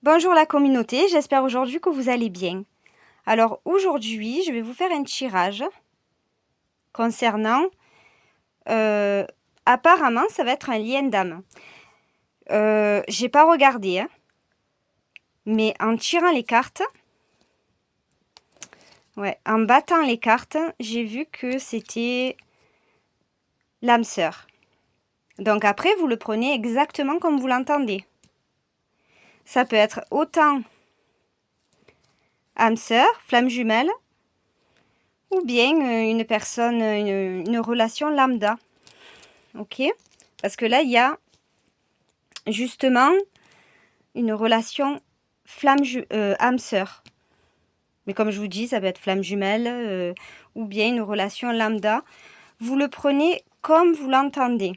Bonjour la communauté, j'espère aujourd'hui que vous allez bien. Alors aujourd'hui, je vais vous faire un tirage concernant, apparemment ça va être un lien d'âme. J'ai pas regardé, hein, mais en tirant les cartes, ouais, en battant les cartes, j'ai vu que c'était l'âme sœur. Donc après, vous le prenez exactement comme vous l'entendez. Ça peut être autant âme sœur, flamme jumelle, ou bien une personne, une relation lambda. Ok? Parce que là, il y a justement une relation âme sœur. Mais comme je vous dis, ça peut être flamme jumelle ou bien une relation lambda. Vous le prenez comme vous l'entendez.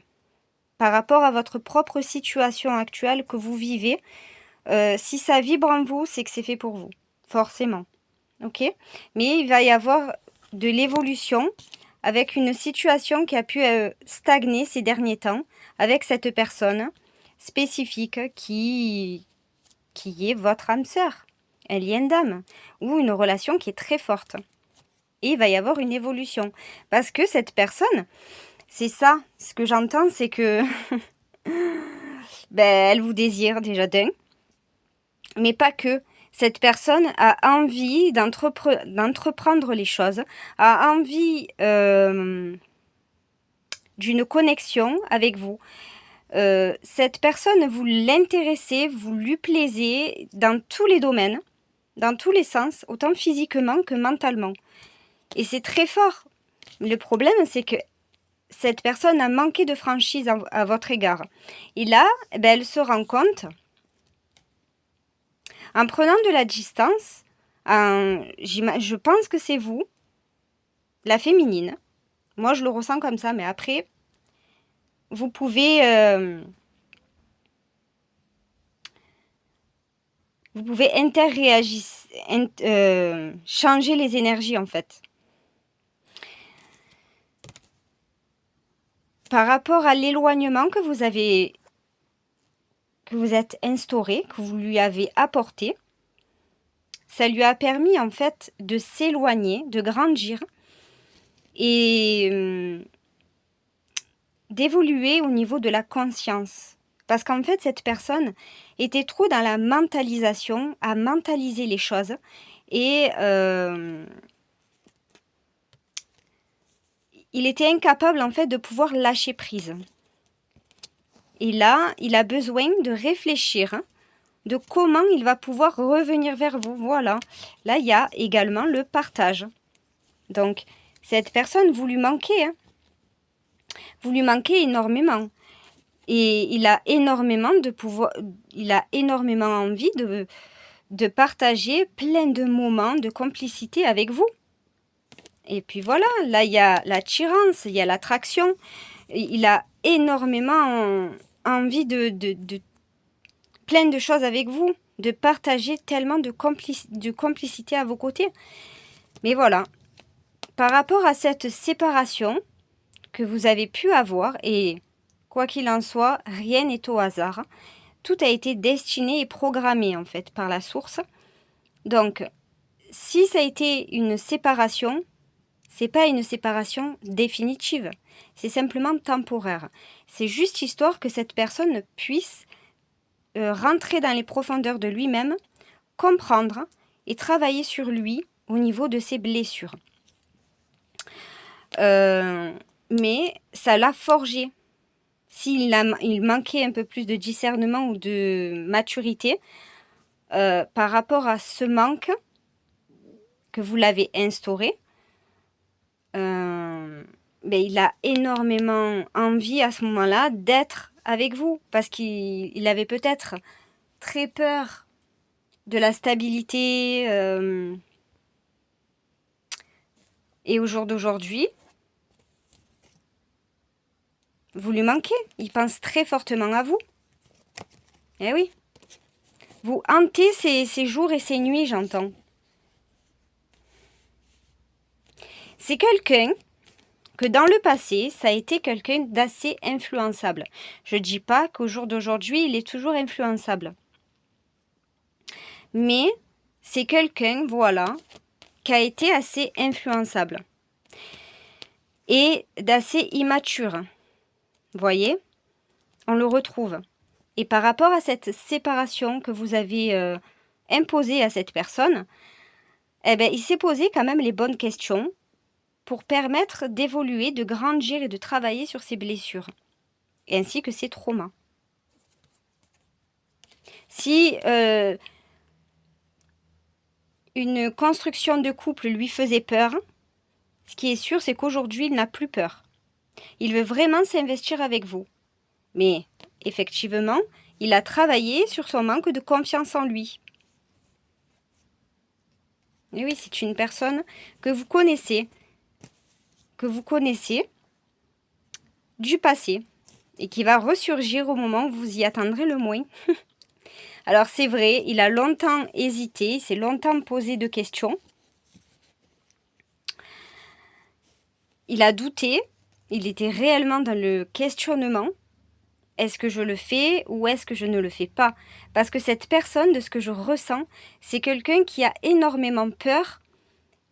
Par rapport à votre propre situation actuelle que vous vivez, si ça vibre en vous, c'est que c'est fait pour vous. Forcément. Ok? Mais il va y avoir de l'évolution avec une situation qui a pu stagner ces derniers temps avec cette personne spécifique qui est votre âme sœur, un lien d'âme ou une relation qui est très forte. Et il va y avoir une évolution parce que cette personne, c'est ça, ce que j'entends, c'est que elle vous désire déjà d'un, mais pas que. Cette personne a envie d'entreprendre les choses, a envie d'une connexion avec vous. Cette personne, vous l'intéressez, vous lui plaisez dans tous les domaines, dans tous les sens, autant physiquement que mentalement. Et c'est très fort. Le problème, c'est que cette personne a manqué de franchise à votre égard. Et là, elle se rend compte, en prenant de la distance, je pense que c'est vous, la féminine. Moi, je le ressens comme ça, mais après, vous pouvez... vous pouvez changer les énergies, en fait. Par rapport à l'éloignement que vous êtes instauré, que vous lui avez apporté, ça lui a permis, en fait, de s'éloigner, de grandir et d'évoluer au niveau de la conscience. Parce qu'en fait, cette personne était trop dans la mentalisation, à mentaliser les choses. Et il était incapable, en fait, de pouvoir lâcher prise. Et là, il a besoin de réfléchir de comment il va pouvoir revenir vers vous. Voilà. Là, il y a également le partage. Donc, cette personne, vous lui manquez. Hein. Vous lui manquez énormément. Et il a énormément envie de partager plein de moments de complicité avec vous. Et puis voilà, là il y a l'attirance, il y a l'attraction. Il a énormément envie de plein de choses avec vous, de partager tellement de complicité à vos côtés. Mais voilà, par rapport à cette séparation que vous avez pu avoir, et quoi qu'il en soit, rien n'est au hasard. Tout a été destiné et programmé en fait par la source. Donc, si ça a été une séparation, c'est pas une séparation définitive. C'est simplement temporaire. C'est juste histoire que cette personne puisse rentrer dans les profondeurs de lui-même, comprendre et travailler sur lui au niveau de ses blessures. Mais ça l'a forgé. Il manquait un peu plus de discernement ou de maturité par rapport à ce manque que vous l'avez instauré, il a énormément envie à ce moment-là d'être avec vous parce qu'il avait peut-être très peur de la stabilité et au jour d'aujourd'hui, vous lui manquez. Il pense très fortement à vous. Eh oui. Vous hantez ses jours et ses nuits, j'entends. C'est quelqu'un que dans le passé, ça a été quelqu'un d'assez influençable. Je ne dis pas qu'au jour d'aujourd'hui, il est toujours influençable. Mais c'est quelqu'un, voilà, qui a été assez influençable et d'assez immature. Vous voyez? On le retrouve. Et par rapport à cette séparation que vous avez imposée à cette personne, eh ben, il s'est posé quand même les bonnes questions pour permettre d'évoluer, de grandir et de travailler sur ses blessures, et ainsi que ses traumas. Si une construction de couple lui faisait peur, ce qui est sûr, c'est qu'aujourd'hui, il n'a plus peur. Il veut vraiment s'investir avec vous. Mais effectivement, il a travaillé sur son manque de confiance en lui. Et oui, c'est une personne que vous connaissez du passé et qui va ressurgir au moment où vous y attendrez le moins. Alors c'est vrai, il a longtemps hésité, il s'est longtemps posé de questions. Il a douté, il était réellement dans le questionnement. Est-ce que je le fais ou est-ce que je ne le fais pas? Parce que cette personne, de ce que je ressens, c'est quelqu'un qui a énormément peur,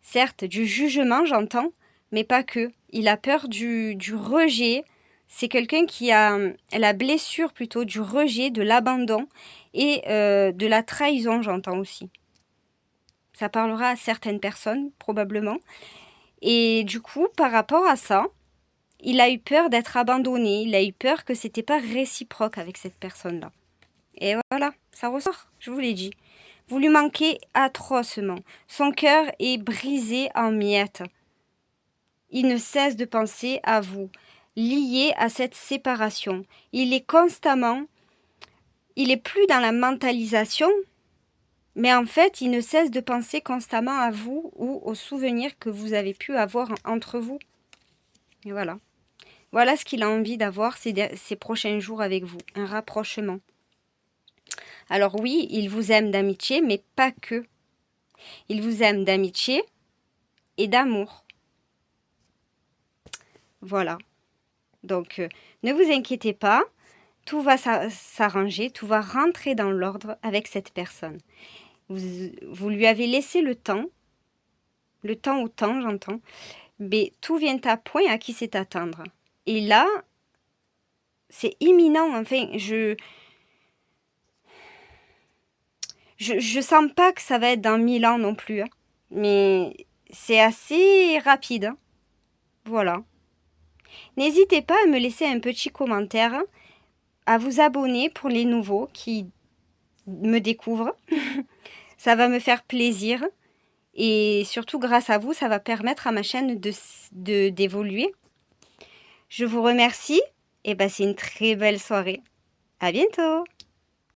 certes du jugement j'entends, mais pas que. Il a peur du rejet. C'est quelqu'un qui a la blessure plutôt du rejet, de l'abandon et de la trahison j'entends aussi. Ça parlera à certaines personnes probablement. Et du coup, par rapport à ça, il a eu peur d'être abandonné, il a eu peur que c'était pas réciproque avec cette personne-là. Et voilà, ça ressort, je vous l'ai dit. Vous lui manquez atrocement. Son cœur est brisé en miettes. Il ne cesse de penser à vous, lié à cette séparation. Il est constamment, il est plus dans la mentalisation, mais en fait, il ne cesse de penser constamment à vous ou aux souvenirs que vous avez pu avoir entre vous. Et voilà. Voilà ce qu'il a envie d'avoir ces prochains jours avec vous, un rapprochement. Alors oui, il vous aime d'amitié, mais pas que. Il vous aime d'amitié et d'amour. Voilà. Donc, ne vous inquiétez pas, tout va s'arranger, tout va rentrer dans l'ordre avec cette personne. Vous lui avez laissé le temps au temps, j'entends, mais tout vient à point à qui c'est attendre. Et là, c'est imminent, enfin, je sens pas que ça va être dans 1000 ans non plus, hein, mais c'est assez rapide, hein. Voilà. N'hésitez pas à me laisser un petit commentaire, hein, à vous abonner pour les nouveaux qui me découvrent. Ça va me faire plaisir. Et surtout, grâce à vous, ça va permettre à ma chaîne d'évoluer. Je vous remercie et passez une très belle soirée. À bientôt!